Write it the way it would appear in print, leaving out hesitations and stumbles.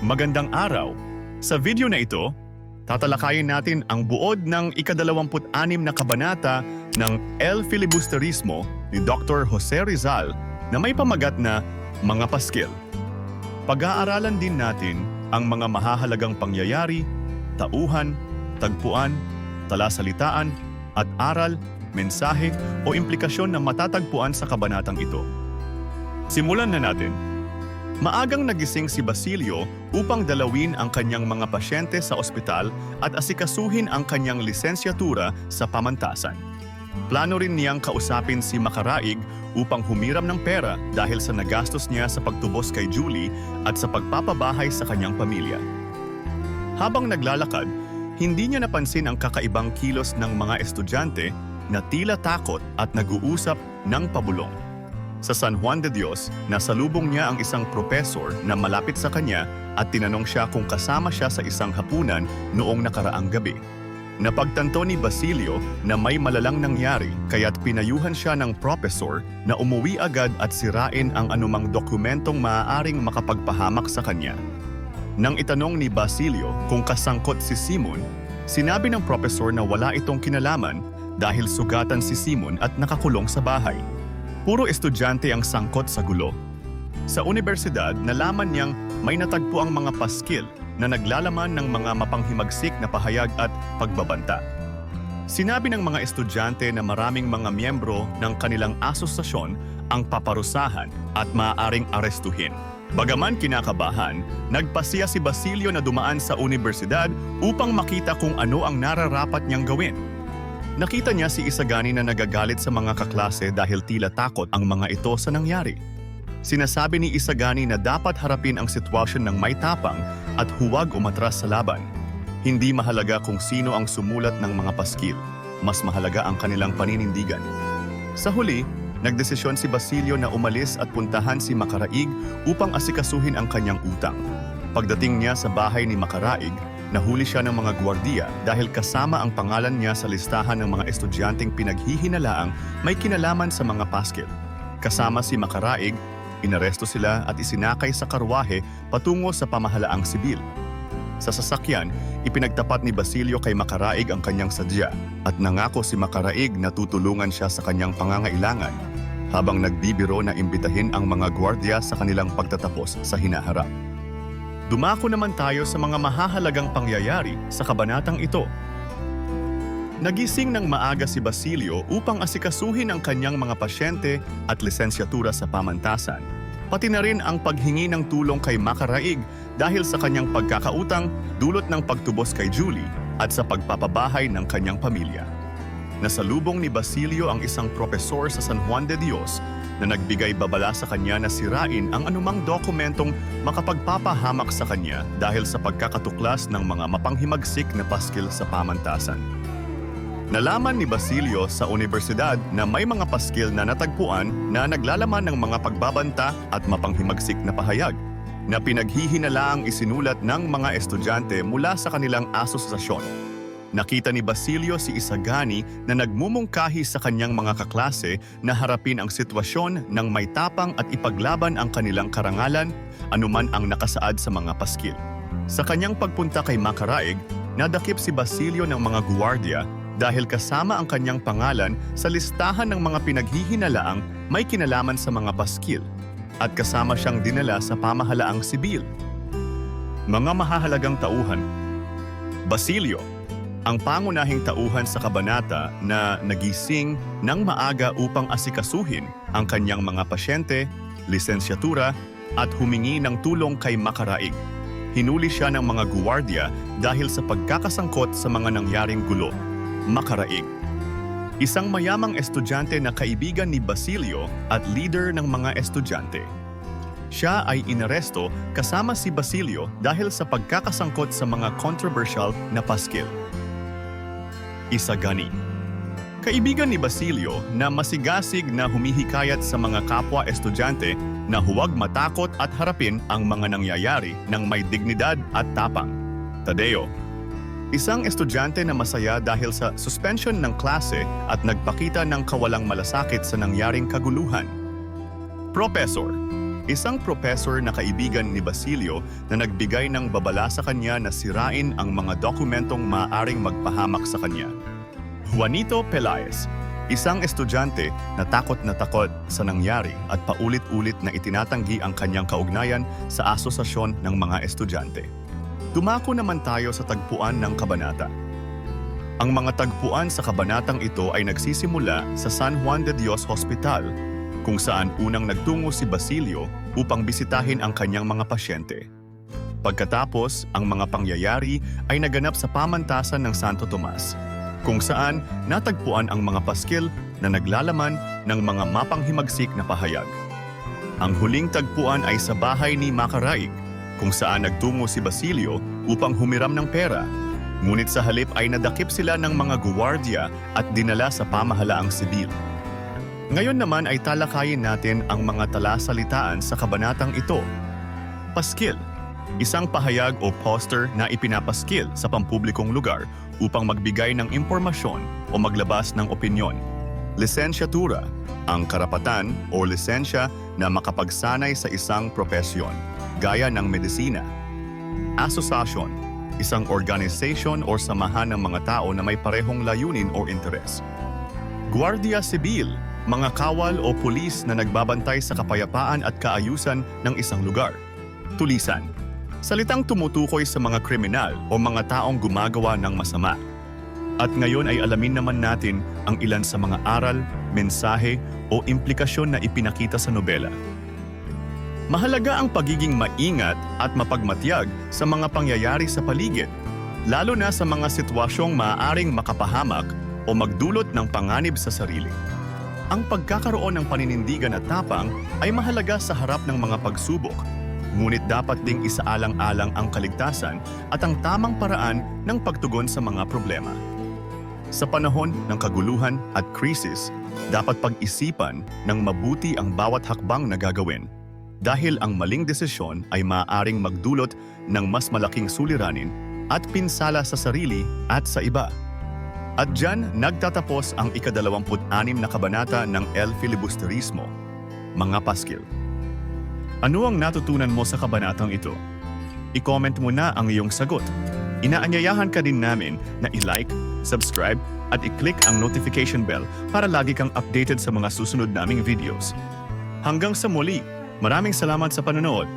Magandang araw! Sa video na ito, tatalakayin natin ang buod ng ika-26 na kabanata ng El Filibusterismo ni Dr. Jose Rizal na may pamagat na Mga Paskil. Pag-aaralan din natin ang mga mahahalagang pangyayari, tauhan, tagpuan, talasalitaan, at aral, mensahe o implikasyon na matatagpuan sa kabanatang ito. Simulan na natin. Maagang nagising si Basilio upang dalawin ang kanyang mga pasyente sa ospital at asikasuhin ang kanyang lisensyatura sa pamantasan. Plano rin niyang kausapin si Makaraig upang humiram ng pera dahil sa nagastos niya sa pagtubos kay Julie at sa pagpapabahay sa kanyang pamilya. Habang naglalakad, hindi niya napansin ang kakaibang kilos ng mga estudyante na tila takot at nag-uusap ng pabulong. Sa San Juan de Dios, nasalubong niya ang isang propesor na malapit sa kanya at tinanong siya kung kasama siya sa isang hapunan noong nakaraang gabi. Napagtanto ni Basilio na may malalang nangyari kaya't pinayuhan siya ng propesor na umuwi agad at sirain ang anumang dokumentong maaaring makapagpahamak sa kanya. Nang itanong ni Basilio kung kasangkot si Simon, sinabi ng propesor na wala itong kinalaman dahil sugatan si Simon at nakakulong sa bahay. Puro estudyante ang sangkot sa gulo. Sa universidad, nalaman niyang may natagpo ang mga paskil na naglalaman ng mga mapanghimagsik na pahayag at pagbabanta. Sinabi ng mga estudyante na maraming mga miyembro ng kanilang asosasyon ang paparusahan at maaaring arestuhin. Bagaman kinakabahan, nagpasiya si Basilio na dumaan sa universidad upang makita kung ano ang nararapat niyang gawin. Nakita niya si Isagani na nagagalit sa mga kaklase dahil tila takot ang mga ito sa nangyari. Sinasabi ni Isagani na dapat harapin ang sitwasyon ng may tapang at huwag umatras sa laban. Hindi mahalaga kung sino ang sumulat ng mga paskil, mas mahalaga ang kanilang paninindigan. Sa huli, nagdesisyon si Basilio na umalis at puntahan si Makaraig upang asikasuhin ang kanyang utang. Pagdating niya sa bahay ni Makaraig, nahuli siya ng mga gwardiya dahil kasama ang pangalan niya sa listahan ng mga estudyanteng pinaghihinalaang may kinalaman sa mga paskil. Kasama si Makaraig, inaresto sila at isinakay sa karwahe patungo sa pamahalaang sibil. Sa sasakyan, ipinagtapat ni Basilio kay Makaraig ang kanyang sadya at nangako si Makaraig na tutulungan siya sa kanyang pangangailangan habang nagbibiro na imbitahin ang mga gwardiya sa kanilang pagtatapos sa hinaharap. Dumako naman tayo sa mga mahahalagang pangyayari sa kabanatang ito. Nagising ng maaga si Basilio upang asikasuhin ang kanyang mga pasyente at lisensyatura sa pamantasan, pati na rin ang paghingi ng tulong kay Makaraig dahil sa kanyang pagkakautang dulot ng pagtubos kay Julie at sa pagpapabahay ng kanyang pamilya. Nasalubong ni Basilio ang isang propesor sa San Juan de Dios na nagbigay babala sa kanya na sirain ang anumang dokumentong makapagpapahamak sa kanya dahil sa pagkakatuklas ng mga mapanghimagsik na paskil sa pamantasan. Nalaman ni Basilio sa universidad na may mga paskil na natagpuan na naglalaman ng mga pagbabanta at mapanghimagsik na pahayag na pinaghihinalaang isinulat ng mga estudyante mula sa kanilang asosasyon. Nakita ni Basilio si Isagani na nagmumungkahi sa kanyang mga kaklase na harapin ang sitwasyon ng may tapang at ipaglaban ang kanilang karangalan, anuman ang nakasaad sa mga paskil. Sa kanyang pagpunta kay Makaraig, nadakip si Basilio ng mga guwardiya dahil kasama ang kanyang pangalan sa listahan ng mga pinaghihinalaang may kinalaman sa mga paskil at kasama siyang dinala sa pamahalaang sibil. Mga mahahalagang tauhan. Basilio, ang pangunahing tauhan sa kabanata na nagising ng maaga upang asikasuhin ang kanyang mga pasyente, lisensyatura at humingi ng tulong kay Makaraig. Hinuli siya ng mga guwardiya dahil sa pagkakasangkot sa mga nangyaring gulo. Makaraig, isang mayamang estudyante na kaibigan ni Basilio at leader ng mga estudyante. Siya ay inaresto kasama si Basilio dahil sa pagkakasangkot sa mga controversial na paskil. Isagani, kaibigan ni Basilio na masigasig na humihikayat sa mga kapwa estudyante na huwag matakot at harapin ang mga nangyayari ng may dignidad at tapang. Tadeo, isang estudyante na masaya dahil sa suspension ng klase at nagpakita ng kawalang malasakit sa nangyaring kaguluhan. Propesor, isang professor na kaibigan ni Basilio na nagbigay ng babala sa kanya na sirain ang mga dokumentong maaaring magpahamak sa kanya. Juanito Pelaez, isang estudyante na takot sa nangyari at paulit-ulit na itinatanggi ang kanyang kaugnayan sa asosasyon ng mga estudyante. Dumako naman tayo sa tagpuan ng kabanata. Ang mga tagpuan sa kabanatang ito ay nagsisimula sa San Juan de Dios Hospital, kung saan unang nagtungo si Basilio upang bisitahin ang kanyang mga pasyente. Pagkatapos, ang mga pangyayari ay naganap sa pamantasan ng Santo Tomas, kung saan natagpuan ang mga paskil na naglalaman ng mga mapanghimagsik na pahayag. Ang huling tagpuan ay sa bahay ni Macaraig, kung saan nagtungo si Basilio upang humiram ng pera. Ngunit sa halip ay nadakip sila ng mga guwardiya at dinala sa pamahalaang sibil. Ngayon naman ay talakayin natin ang mga talasalitaan sa kabanatang ito. Paskil, isang pahayag o poster na ipinapaskil sa pampublikong lugar upang magbigay ng impormasyon o maglabas ng opinyon. Lisensyatura, ang karapatan o lisensya na makapagsanay sa isang propesyon, gaya ng medisina. Asosasyon, isang organisasyon o samahan ng mga tao na may parehong layunin o interes. Guardia Sibil, mga kawal o pulis na nagbabantay sa kapayapaan at kaayusan ng isang lugar. Tulisan, salitang tumutukoy sa mga kriminal o mga taong gumagawa ng masama. At ngayon ay alamin naman natin ang ilan sa mga aral, mensahe o implikasyon na ipinakita sa nobela. Mahalaga ang pagiging maingat at mapagmatyag sa mga pangyayari sa paligid, lalo na sa mga sitwasyong maaaring makapahamak o magdulot ng panganib sa sarili. Ang pagkakaroon ng paninindigan at tapang ay mahalaga sa harap ng mga pagsubok, ngunit dapat ding isaalang-alang ang kaligtasan at ang tamang paraan ng pagtugon sa mga problema. Sa panahon ng kaguluhan at krisis, dapat pag-isipan ng mabuti ang bawat hakbang na gagawin, dahil ang maling desisyon ay maaaring magdulot ng mas malaking suliranin at pinsala sa sarili at sa iba. At diyan nagtatapos ang ika-26 na kabanata ng El Filibusterismo, mga paskil. Ano ang natutunan mo sa kabanatang ito? I-comment mo na ang iyong sagot. Inaanyayahan ka din namin na i-like, subscribe at i-click ang notification bell para lagi kang updated sa mga susunod naming videos. Hanggang sa muli, maraming salamat sa panonood.